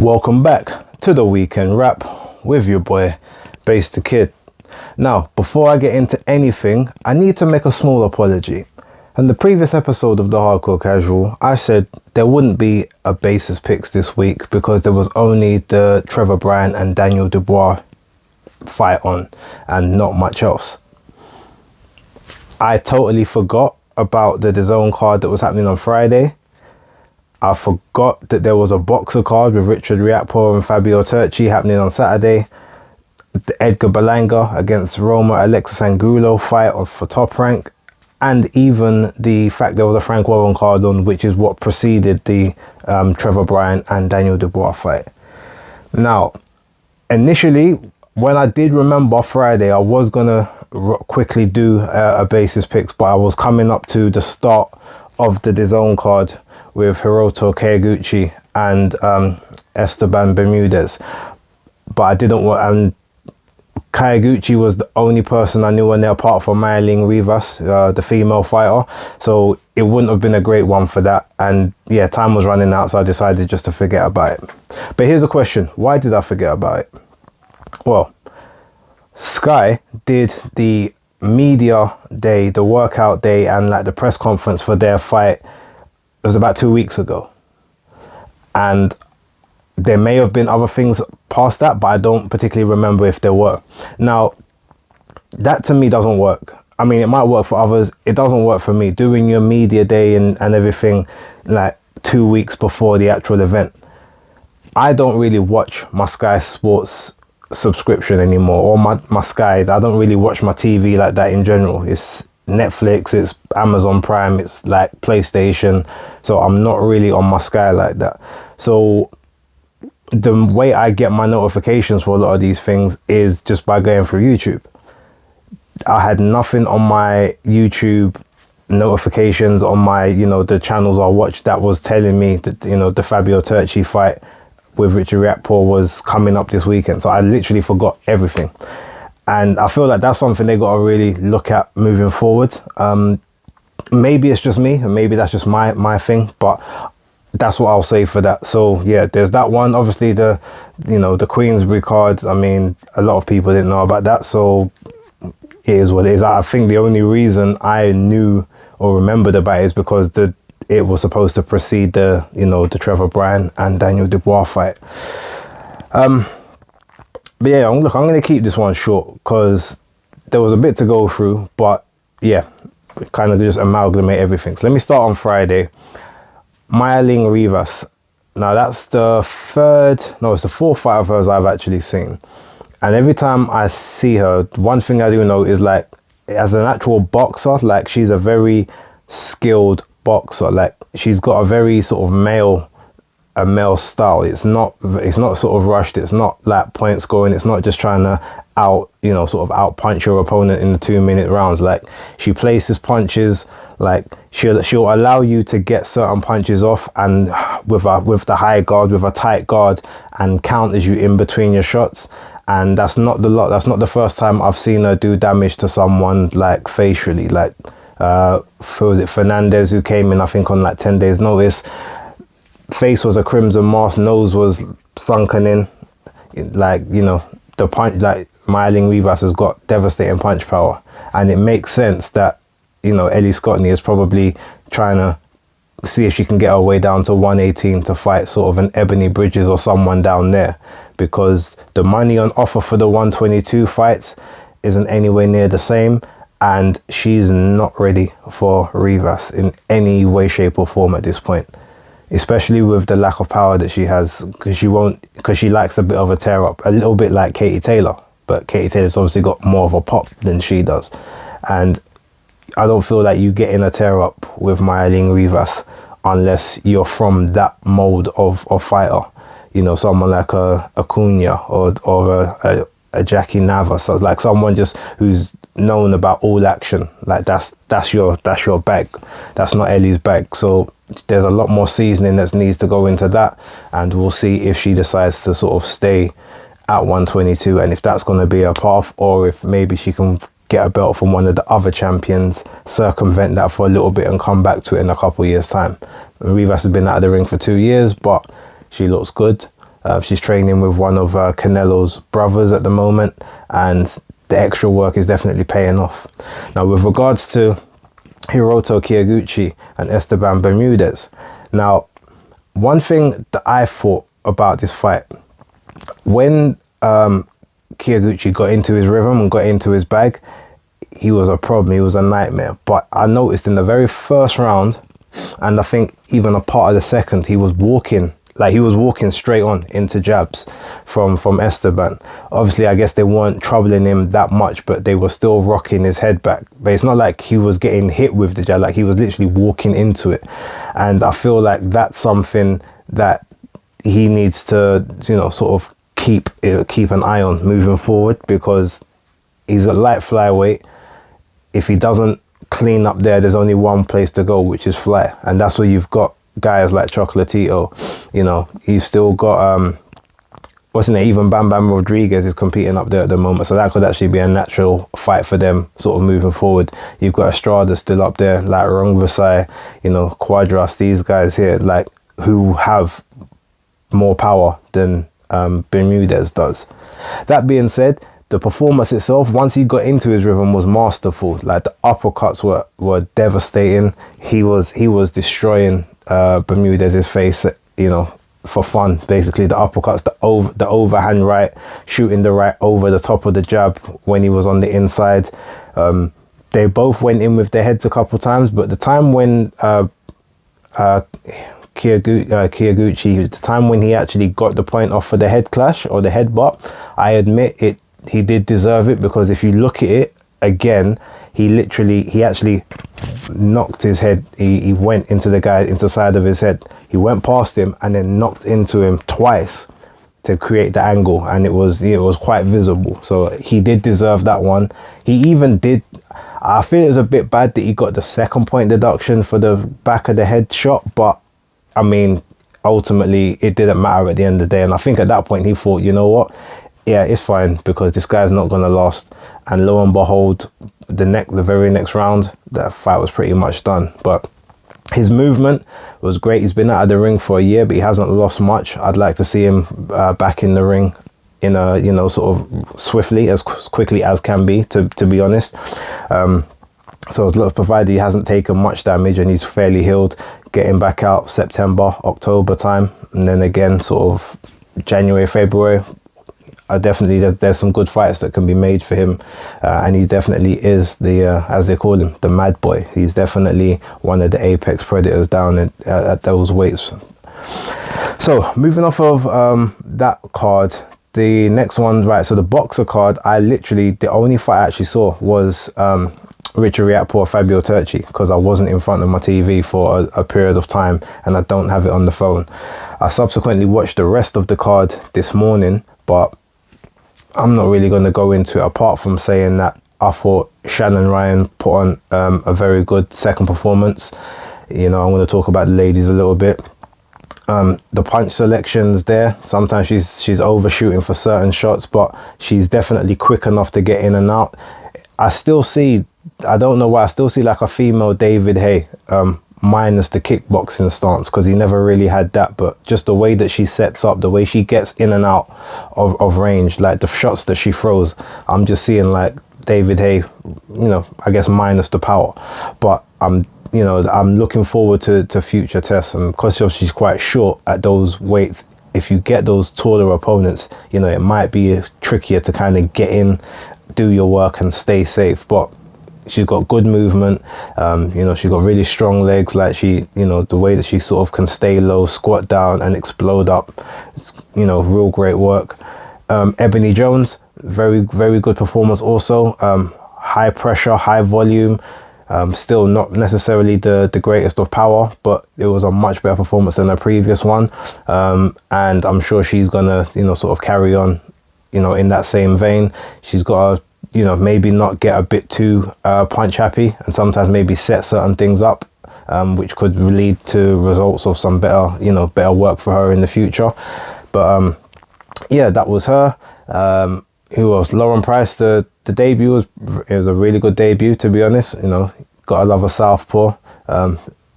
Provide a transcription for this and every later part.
Welcome back to the Weekend Wrap with your boy, Bass the Kid. Now, before I get into anything, I need to make a small apology. In the previous episode of the Hardcore Casual, I said there wouldn't be a Basis Picks this week because there was only the Trevor Bryan and Daniel Dubois fight on and not much else. I totally forgot about the DAZN card that was happening on Friday. I forgot that there was a boxer card with Richard Riakporhe and Fabio Turchi happening on Saturday. The Edgar Berlanga against Roma Alexis Angulo fight for Top Rank. And even the fact there was a Frank Warren card on, which is what preceded the Trevor Bryan and Daniel Dubois fight. Now, initially, when I did remember Friday, I was going to quickly do a Basis Picks, but I was coming up to the start of the DAZN card with Hiroto Kayaguchi and Esteban Bermudez. But I didn't want... And Kayaguchi was the only person I knew on there apart from Maya Ling Rivas, the female fighter. So it wouldn't have been a great one for that. And yeah, time was running out, so I decided just to forget about it. But here's a question. Why did I forget about it? Well, Sky did the media day, the workout day, and like the press conference for their fight. It was about 2 weeks ago. And there may have been other things past that, but I don't particularly remember if there were. Now, that to me doesn't work. I mean, it might work for others. It doesn't work for me. Doing your media day and everything like 2 weeks before the actual event. I don't really watch my Sky Sports subscription anymore, or my Sky. I don't really watch my TV like that in general. It's Netflix, it's Amazon Prime, it's like PlayStation. So I'm not really on my Sky like that. So the way I get my notifications for a lot of these things is just by going through YouTube. I had nothing on my YouTube notifications on my, the channels I watched that was telling me that, the Fabio Turchi fight with Richard Riakporhe was coming up this weekend. So I literally forgot everything. And I feel like that's something they got to really look at moving forward. Maybe it's just me, and maybe that's just my thing, but that's what I'll say for that. So yeah, there's that one. Obviously the Queensbury card, I mean, a lot of people didn't know about that, so it is what it is. I think the only reason I knew or remembered about it is because it was supposed to precede the Trevor Bryan and Daniel Dubois fight. But yeah, I'm going to keep this one short because there was a bit to go through, but yeah, kind of just amalgamate everything. So let me start on Friday. Maya Ling Rivas. Now that's it's the fourth fight of hers I've actually seen. And every time I see her, one thing I do know is like, as an actual boxer, like she's a very skilled boxer. Like she's got a very sort of male style. It's not sort of rushed. It's not like point scoring. It's not just trying to out punch your opponent in the 2-minute rounds. Like she places punches, like she'll allow you to get certain punches off and with the high guard, with a tight guard, and counters you in between your shots. And that's not the first time I've seen her do damage to someone like facially. Like who was it, Fernandez, who came in I think on like 10 days notice. Face was a crimson mask, nose was sunken in. Like, the punch, like Maya Ling Rivas has got devastating punch power. And it makes sense that, Ellie Scottney is probably trying to see if she can get her way down to 118 to fight sort of an Ebony Bridges or someone down there. Because the money on offer for the 122 fights isn't anywhere near the same. And she's not ready for Rivas in any way, shape or form at this point. Especially with the lack of power that she has, because she likes a bit of a tear up, a little bit like Katie Taylor, but Katie Taylor's obviously got more of a pop than she does. And I don't feel like you get in a tear up with Maya Ling Rivas unless you're from that mold of fighter, someone like a Acuna or a Jackie Navas. So it's like someone just who's known about all action. Like that's your bag. That's not Ellie's bag. So there's a lot more seasoning that needs to go into that, and we'll see if she decides to sort of stay at 122 and if that's going to be her path, or if maybe she can get a belt from one of the other champions, circumvent that for a little bit and come back to it in a couple of years time. Rivas has been out of the ring for 2 years, but she looks good. She's training with one of Canelo's brothers at the moment, and the extra work is definitely paying off. Now, with regards to Hiroto Kiyoguchi and Esteban Bermudez, now, one thing that I thought about this fight, when Kiyoguchi got into his rhythm and got into his bag, he was a problem. He was a nightmare. But I noticed in the very first round, and I think even a part of the second, he was walking straight on into jabs from Esteban. Obviously, I guess they weren't troubling him that much, but they were still rocking his head back. But it's not like he was getting hit with the jab, like he was literally walking into it. And I feel like that's something that he needs to, sort of keep an eye on moving forward, because he's a light flyweight. If he doesn't clean up there's only one place to go, which is fly. And that's where you've got guys like Chocolatito. You've still got what's his name, even Bam Bam Rodriguez is competing up there at the moment, so that could actually be a natural fight for them sort of moving forward. You've got Estrada still up there, like Rung Versailles, Quadras, these guys here, like, who have more power than Bermudez does. That being said, the performance itself, once he got into his rhythm, was masterful. Like, the uppercuts were devastating. He was destroying Bermudez's face, for fun. Basically, the uppercuts, the overhand right, shooting the right over the top of the jab when he was on the inside. They both went in with their heads a couple times, but the time when Kiyoguchi, the time when he actually got the point off for the head clash or the headbutt, I admit it, he did deserve it, because if you look at it again, he actually knocked his head. He went into the side of his head. He went past him and then knocked into him twice to create the angle, and it was quite visible. So he did deserve that one. He even did. I feel it was a bit bad that he got the second point deduction for the back of the head shot, but I mean, ultimately it didn't matter at the end of the day. And I think at that point he thought, you know what? Yeah, it's fine, because this guy's not going to last. And lo and behold, the very next round, that fight was pretty much done. But his movement was great. He's been out of the ring for a year, but he hasn't lost much. I'd like to see him back in the ring in a, sort of swiftly, as quickly as can be, to be honest. So provided he hasn't taken much damage and he's fairly healed, getting back out September, October time, and then again sort of January, February. Definitely there's some good fights that can be made for him, and he definitely is the as they call him, the mad boy. He's definitely one of the apex predators down at those weights. So moving off of that card, the next one, right, so the boxer card, the only fight I actually saw was Richard Riakporhe, Fabio Turchi, because I wasn't in front of my TV for a period of time and I don't have it on the phone. I subsequently watched the rest of the card this morning, but I'm not really going to go into it, apart from saying that I thought Shannon Ryan put on a very good second performance. I'm going to talk about the ladies a little bit. The punch selections there, sometimes she's overshooting for certain shots, but she's definitely quick enough to get in and out. I don't know why, I still see like a female David Haye, minus the kickboxing stance, because he never really had that, but just the way that she sets up, the way she gets in and out of range, like the shots that she throws, I'm just seeing like David Haye, I guess minus the power. But I'm looking forward to future tests, and because she's quite short at those weights, if you get those taller opponents, it might be trickier to kind of get in, do your work and stay safe. But she's got good movement. She's got really strong legs. Like the way that she sort of can stay low, squat down and explode up. It's, real great work. Ebony Jones, very, very good performance also. High pressure, high volume. Still not necessarily the greatest of power, but it was a much better performance than her previous one. And I'm sure she's gonna, sort of carry on, in that same vein. She's got to, maybe not get a bit too punch happy, and sometimes maybe set certain things up, which could lead to results of some better work for her in the future. But yeah, that was her. Who else? Lauren Price, the debut was a really good debut, to be honest. Gotta love a southpaw.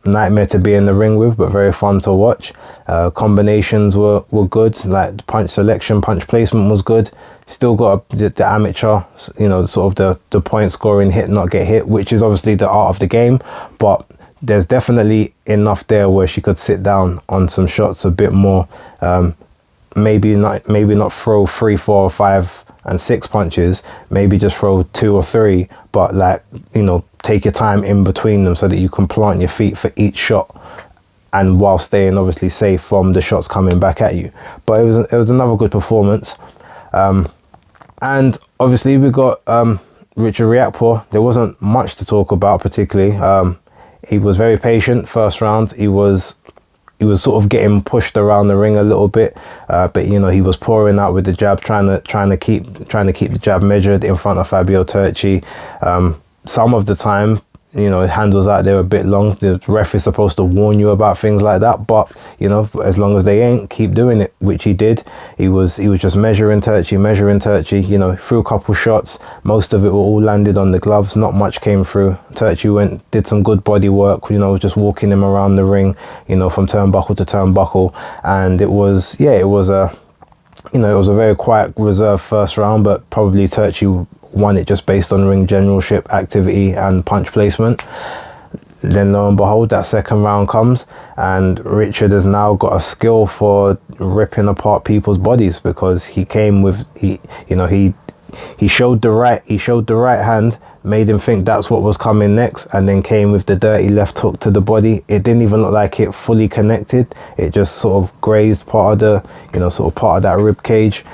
nightmare to be in the ring with, but very fun to watch. Combinations were good, like punch selection, punch placement was good. Still got the amateur, you know, sort of the point scoring, hit not get hit, which is obviously the art of the game, but there's definitely enough there where she could sit down on some shots a bit more. Maybe not throw 3, 4, 5 and 6 punches, maybe just throw 2 or 3, but like, you know, take your time in between them so that you can plant your feet for each shot, and while staying obviously safe from the shots coming back at you. But it was another good performance. And obviously we got Richard Riakporhe. There wasn't much to talk about particularly. He was very patient first round. He was sort of getting pushed around the ring a little bit, but you know, he was pouring out with the jab, trying to keep the jab measured in front of Fabio Turchi. Some of the time, you know, handles out there a bit long. The ref is supposed to warn you about things like that, but you know, as long as they ain't, keep doing it, which he did. He was just measuring Turchi, you know, threw a couple shots. Most of it were all landed on the gloves, not much came through. Turchi did some good body work, you know, just walking him around the ring, you know, from turnbuckle to turnbuckle. And it was a very quiet, reserved first round, but probably Turchi won it just based on ring generalship, activity and punch placement. Then lo and behold, that second round comes and Richard has now got a skill for ripping apart people's bodies, because he came with, he showed the right hand, made him think that's what was coming next, and then came with the dirty left hook to the body. It didn't even look like it fully connected. It just sort of grazed part of that rib cage.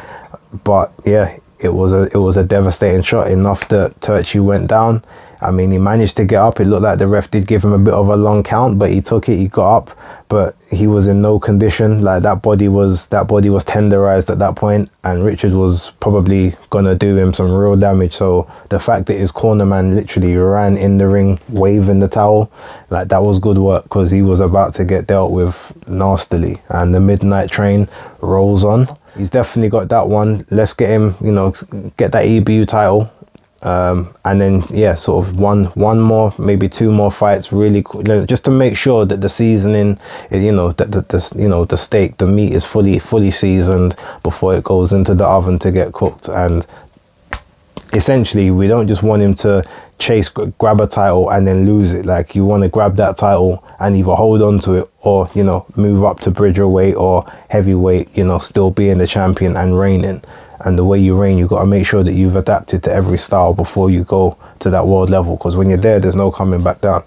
But yeah, it was a devastating shot, enough that Turchi went down. I mean, he managed to get up. It looked like the ref did give him a bit of a long count, but he took it, he got up, but he was in no condition. Like that body was tenderized at that point, and Richard was probably gonna do him some real damage. So the fact that his cornerman literally ran in the ring waving the towel, like that was good work, because he was about to get dealt with nastily. And the Midnight Train rolls on. He's definitely got that one. Let's get him, you know, get that EBU title. And then yeah, sort of one more, maybe 2 more fights, really cool, you know, just to make sure that the seasoning, you know, that the steak, the meat is fully seasoned before it goes into the oven to get cooked. And essentially, we don't just want him to grab a title and then lose it. Like, you want to grab that title and either hold on to it, or, you know, move up to bridgerweight or heavyweight, you know, still being the champion and reigning. And the way you reign, you've got to make sure that you've adapted to every style before you go to that world level, because when you're there's no coming back down.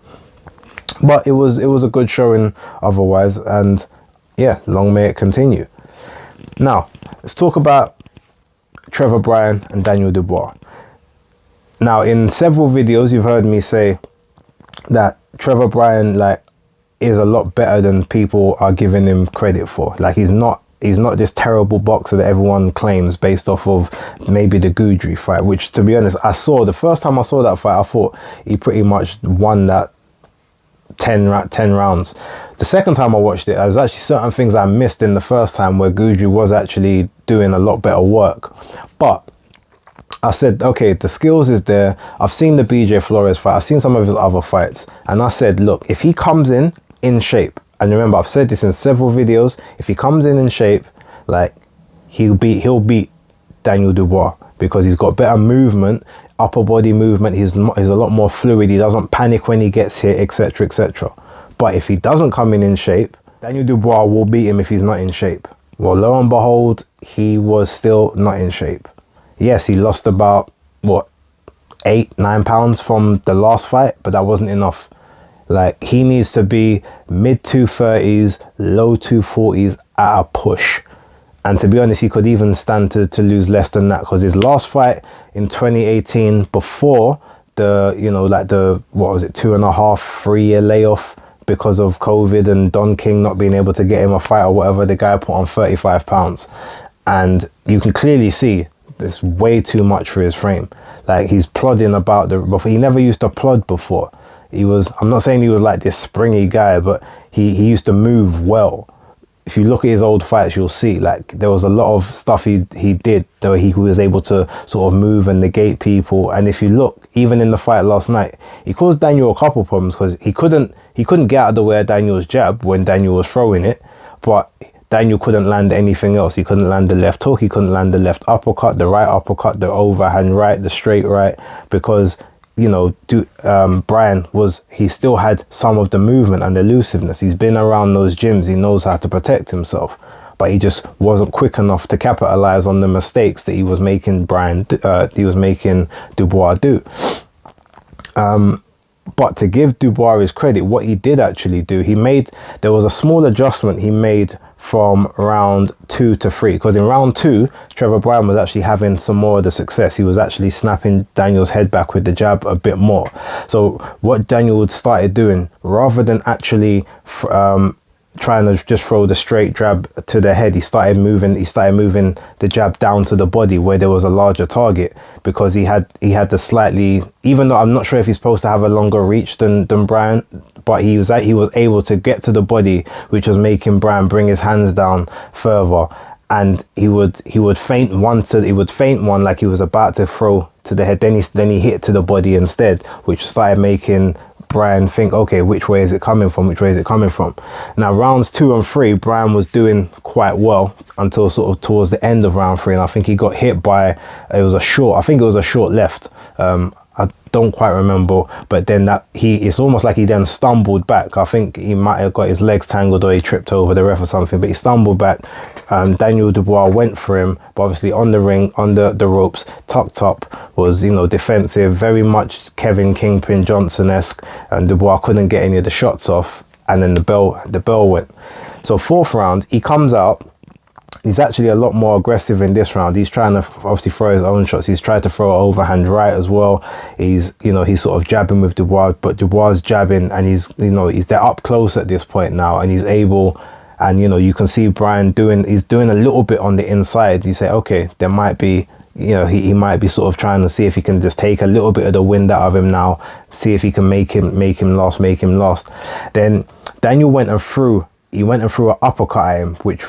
But it was a good showing otherwise, and yeah, long may it continue. Now, let's talk about Trevor Bryan and Daniel Dubois. Now, in several videos, you've heard me say that Trevor Bryan, like, is a lot better than people are giving him credit for. Like, he's not this terrible boxer that everyone claims based off of maybe the Gudry fight, which, to be honest, the first time I saw that fight, I thought he pretty much won that 10 rounds. The second time I watched it, there was actually certain things I missed in the first time where Gudry was actually doing a lot better work. But I said, okay, the skills is there. I've seen the BJ Flores fight. I've seen some of his other fights. And I said, look, if he comes in shape, and remember, I've said this in several videos, if he comes in shape, like, he'll beat Daniel Dubois, because he's got better movement, upper body movement. He's a lot more fluid. He doesn't panic when he gets hit, etc., etc. But if he doesn't come in shape, Daniel Dubois will beat him if he's not in shape. Well, lo and behold, he was still not in shape. Yes, he lost about, 8-9 pounds from the last fight, but that wasn't enough. Like, he needs to be mid 230s, low 240s at a push. And to be honest, he could even stand to lose less than that, because his last fight in 2018, before the, you know, like the, 2.5-3 year layoff because of COVID and Don King not being able to get him a fight or whatever, the guy put on 35 pounds. And you can clearly see this way too much for his frame. Like, he's plodding about he never used to plod before. I'm not saying he was like this springy guy, but he used to move well. If you look at his old fights, you'll see, like, there was a lot of stuff he did where he was able to sort of move and negate people. And if you look, even in the fight last night, he caused Daniel a couple problems, because he couldn't he couldn't get out of the way of Daniel's jab when Daniel was throwing it, but Daniel couldn't land anything else. He couldn't land the left hook, he couldn't land the left uppercut, the right uppercut, the overhand right, the straight right, because, you know, Brian he still had some of the movement and elusiveness. He's been around those gyms, he knows how to protect himself, but he just wasn't quick enough to capitalize on the mistakes that he was making Dubois do. But to give Dubois his credit, what he did actually do, there was a small adjustment he made from round 2 to 3, because in round 2 Trevor Bryan was actually having some more of the success. He was actually snapping Daniel's head back with the jab a bit more. So what Daniel started doing, rather than actually trying to just throw the straight jab to the head, he started moving the jab down to the body where there was a larger target, because he had the slightly, even though I'm not sure if he's supposed to have a longer reach than Bryan, but he was able to get to the body, which was making Bryan bring his hands down further, and he would feint one like he was about to throw to the head, then he hit to the body instead, which started making Bryan think, okay, which way is it coming from? Now, rounds 2 and 3, Bryan was doing quite well until sort of towards the end of round 3, and I think he got hit by, it was a short left. I don't quite remember, but then it's almost like he then stumbled back. I think he might have got his legs tangled or he tripped over the ref or something, but he stumbled back. Daniel Dubois went for him, but obviously on the ring, on the ropes, tucked up, was, you know, defensive, very much Kevin Kingpin Johnson-esque, and Dubois couldn't get any of the shots off, and then the bell went. So 4th round, he comes out. He's actually a lot more aggressive in this round. He's trying to obviously throw his own shots. He's tried to throw an overhand right as well. He's sort of jabbing with Dubois, but Dubois is jabbing, and they're up close at this point now, and he's able, and, you know, you can see Bryan he's doing a little bit on the inside. You say, okay, there might be, you know, he might be sort of trying to see if he can just take a little bit of the wind out of him now, see if he can make him last. Then Daniel went and threw an uppercut at him, which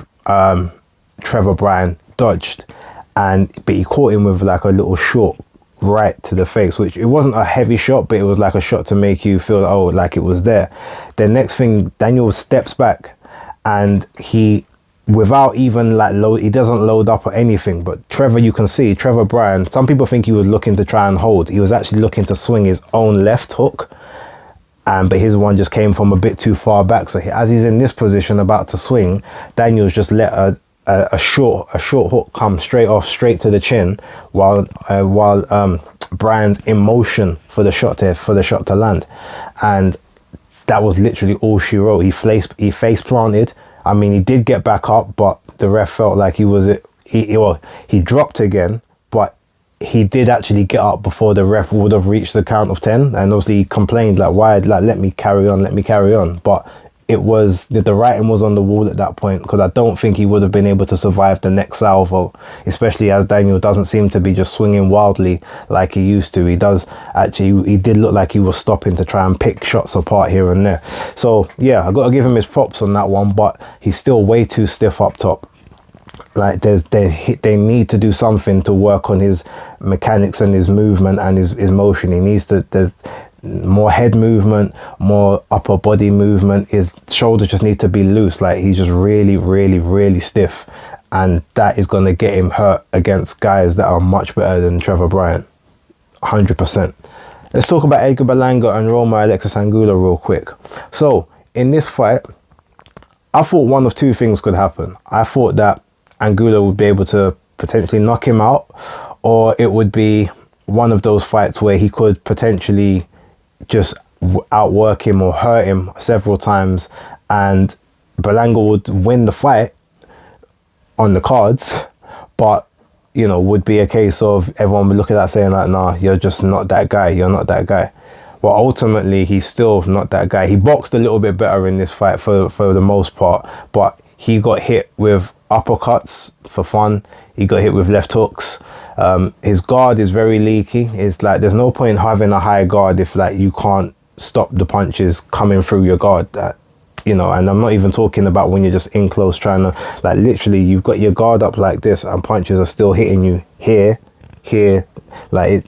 Trevor Bryan dodged, but he caught him with like a little short right to the face, which it wasn't a heavy shot, but it was like a shot to make you feel, oh, like it was there. The next thing, Daniel steps back, and he, without even he doesn't load up or anything, but you can see Trevor Bryan, some people think he was looking to try and hold, he was actually looking to swing his own left hook, but his one just came from a bit too far back. So as he's in this position about to swing, Daniel's just let a short hook come straight to the chin, while Bryan's in motion for the shot to land, and that was literally all she wrote. He face planted. I mean, he did get back up, but the ref felt like he dropped again, but he did actually get up before the ref would have reached the count of 10, and obviously he complained let me carry on, but it was the writing was on the wall at that point, because I don't think he would have been able to survive the next salvo, especially as Daniel doesn't seem to be just swinging wildly like he used to. He did look like he was stopping to try and pick shots apart here and there. So yeah, I got to give him his props on that one, but he's still way too stiff up top. Like they need to do something to work on his mechanics and his movement and his motion. He needs to, there's more head movement, more upper body movement. His shoulders just need to be loose. Like, he's just really, really, really stiff, and that is going to get him hurt against guys that are much better than Trevor Bryan, 100%. Let's talk about Edgar Berlanga and Roma Alexis Angulo real quick. So in this fight, I thought one of two things could happen. I thought that Angulo would be able to potentially knock him out, or it would be one of those fights where he could potentially just outwork him or hurt him several times, and Berlanga would win the fight on the cards, but, you know, would be a case of everyone would look at that saying like, nah, you're just not that guy, you're not that guy. Well, ultimately, he's still not that guy. He boxed a little bit better in this fight for the most part, but he got hit with uppercuts for fun. He got hit with left hooks. His guard is very leaky. It's like there's no point in having a high guard if like you can't stop the punches coming through your guard. You know, and I'm not even talking about when you're just in close trying to, like, literally you've got your guard up like this and punches are still hitting you here, like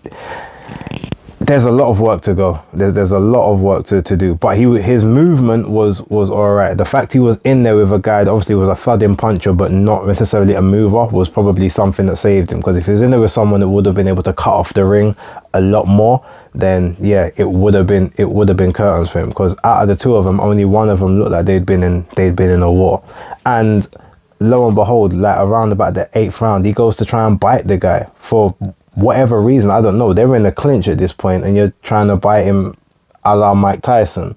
there's a lot of work to go. There's a lot of work to do. But his movement was all right. The fact he was in there with a guy that obviously was a thudding puncher, but not necessarily a mover, was probably something that saved him. Because if he was in there with someone that would have been able to cut off the ring a lot more, then yeah, it would have been curtains for him. Because out of the two of them, only one of them looked like they'd been in a war. And lo and behold, like around about the 8th round, he goes to try and bite the guy for whatever reason. I don't know. They're in a clinch at this point and you're trying to bite him a la Mike Tyson.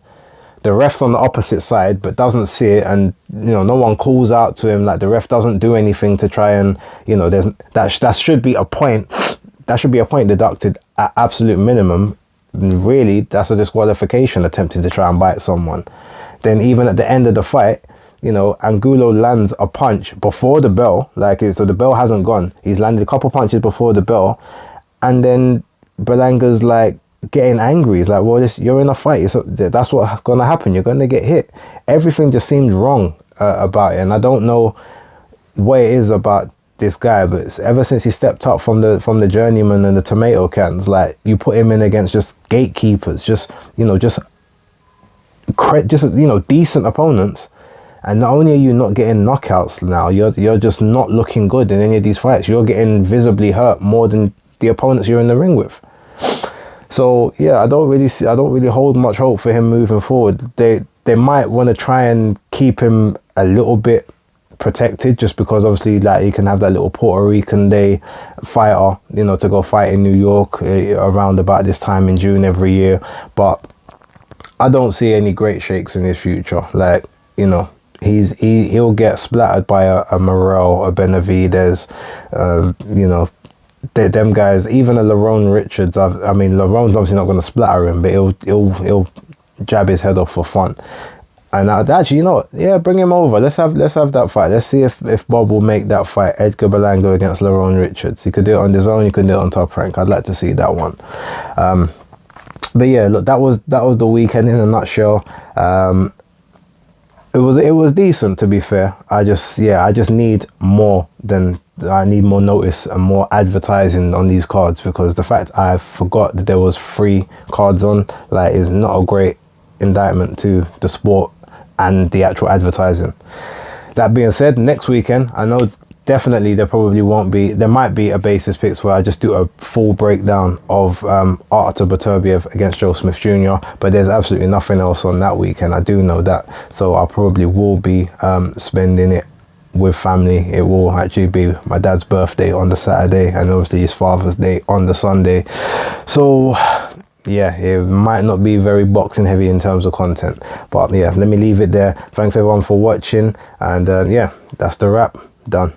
The ref's on the opposite side but doesn't see it, and no one calls out to him. Like, the ref doesn't do anything to try and that should be a point. That should be a point deducted at absolute minimum. Really, that's a disqualification, attempting to try and bite someone. Then even at the end of the fight, Angulo lands a punch before the bell, so the bell hasn't gone. He's landed a couple punches before the bell, and then Berlanga's like getting angry. He's like, well, you're in a fight. That's what's going to happen. You're going to get hit. Everything just seemed wrong about it, and I don't know what it is about this guy, but ever since he stepped up from the journeyman and the tomato cans, like, you put him in against just gatekeepers, just decent opponents. And not only are you not getting knockouts now, you're just not looking good in any of these fights. You're getting visibly hurt more than the opponents you're in the ring with. So yeah, I don't really hold much hope for him moving forward. They might want to try and keep him a little bit protected, just because obviously, like, you can have that little Puerto Rican Day fighter, to go fight in New York around about this time in June every year. But I don't see any great shakes in his future. Like, he'll get splattered by a Morrell, a Benavidez, them guys. Even a Lerone Richards. Lerone's obviously not going to splatter him, but he'll jab his head off for fun. And actually, bring him over. Let's have that fight. Let's see if Bob will make that fight. Edgar Berlanga against Lerone Richards. He could do it on his own. He could do it on Top Rank. I'd like to see that one. But yeah, look, that was the weekend in a nutshell. It was decent, to be fair. I just need more notice and more advertising on these cards, because the fact I forgot that there was 3 cards on, like, is not a great indictment to the sport and the actual advertising. That being said, next weekend, I know definitely there might be a basis picks where I just do a full breakdown of Artur Beterbiev against Joe Smith Jr., but there's absolutely nothing else on that weekend. I do know that, so I probably will be spending it with family. It will actually be my dad's birthday on the Saturday, and obviously his Father's Day on the Sunday. So yeah, it might not be very boxing heavy in terms of content, but yeah, let me leave it there. Thanks everyone for watching, and yeah, that's the wrap. Done.